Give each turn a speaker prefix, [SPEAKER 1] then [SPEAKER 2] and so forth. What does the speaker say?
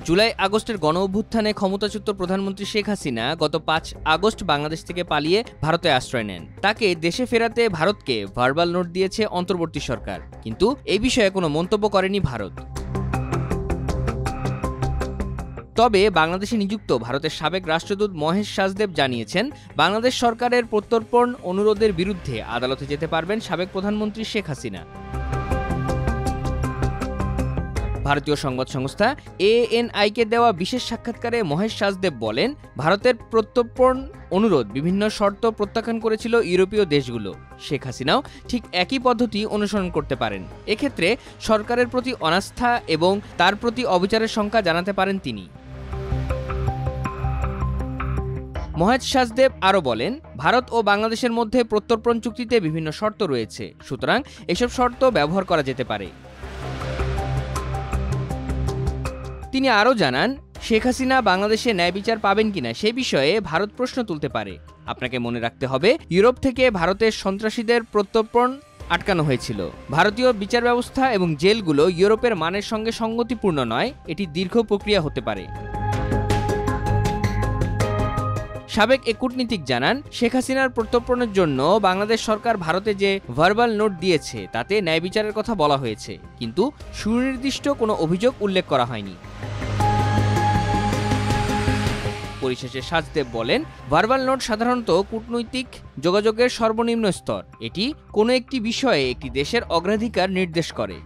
[SPEAKER 1] জুলাই আগস্টের গণঅভ্যুত্থানে ক্ষমতাচ্যুত প্রধানমন্ত্রী শেখ হাসিনা গত ৫ আগস্ট বাংলাদেশ থেকে পালিয়ে ভারতে আশ্রয় নেন। তাকে দেশে ফেরাতে ভারতকে ভার্বাল নোট দিয়েছে অন্তর্বর্তী সরকার, কিন্তু এই বিষয়ে কোনো মন্তব্য করেনি ভারত। তবে বাংলাদেশে নিযুক্ত ভারতের সাবেক রাষ্ট্রদূত মহেশ সাজদেব জানিয়েছেন, বাংলাদেশ সরকারের প্রত্যর্পণ অনুরোধের বিরুদ্ধে আদালতে যেতে পারবেন সাবেক প্রধানমন্ত্রী শেখ হাসিনা। ভারতীয় সংবাদ সংস্থা ANI-কে দেওয়া বিশেষ সাক্ষাৎকারে মহেশ সাজদেব বলেন, ভারতের প্রত্যর্পণ অনুরোধ বিভিন্ন শর্ত প্রত্যাখ্যান করেছিল ইউরোপীয় দেশগুলো। শেখ হাসিনাও ঠিক একই পদ্ধতি অনুসরণ করতে পারেন। এক্ষেত্রে সরকারের প্রতি অনাস্থা এবং তার প্রতি অবিচারের শঙ্কা জানাতে পারেন তিনি। মহেশ সাজদেব আরও বলেন, ভারত ও বাংলাদেশের মধ্যে প্রত্যর্পণ চুক্তিতে বিভিন্ন শর্ত রয়েছে, সুতরাং এসব শর্ত ব্যবহার করা যেতে পারে। তিনি আরও জানান, শেখ হাসিনা বাংলাদেশে ন্যায় বিচার পাবেন কিনা সে বিষয়ে ভারত প্রশ্ন তুলতে পারে। আপনাকে মনে রাখতে হবে, ইউরোপ থেকে ভারতের সন্ত্রাসীদের প্রত্যর্পণ আটকানো হয়েছিল। ভারতীয় বিচার ব্যবস্থা এবং জেলগুলো ইউরোপের মানের সঙ্গে সঙ্গতিপূর্ণ নয়, এটি দীর্ঘ প্রক্রিয়া হতে পারে। সাবেক এ কূটনীতিক জানান, শেখ হাসিনার প্রত্যর্পণের জন্য বাংলাদেশ সরকার ভারতে যে ভার্বাল নোট দিয়েছে তাতে ন্যায় বিচারের কথা বলা হয়েছে, কিন্তু সুনির্দিষ্ট কোনো অভিযোগ উল্লেখ করা হয়নি। পরিশেষে সাজদেব বলেন, ভার্বাল নোট সাধারণত কূটনৈতিক যোগাযোগের সর্বনিম্ন স্তর। এটি কোনো একটি বিষয়ে একটি দেশের অগ্রাধিকার নির্দেশ করে।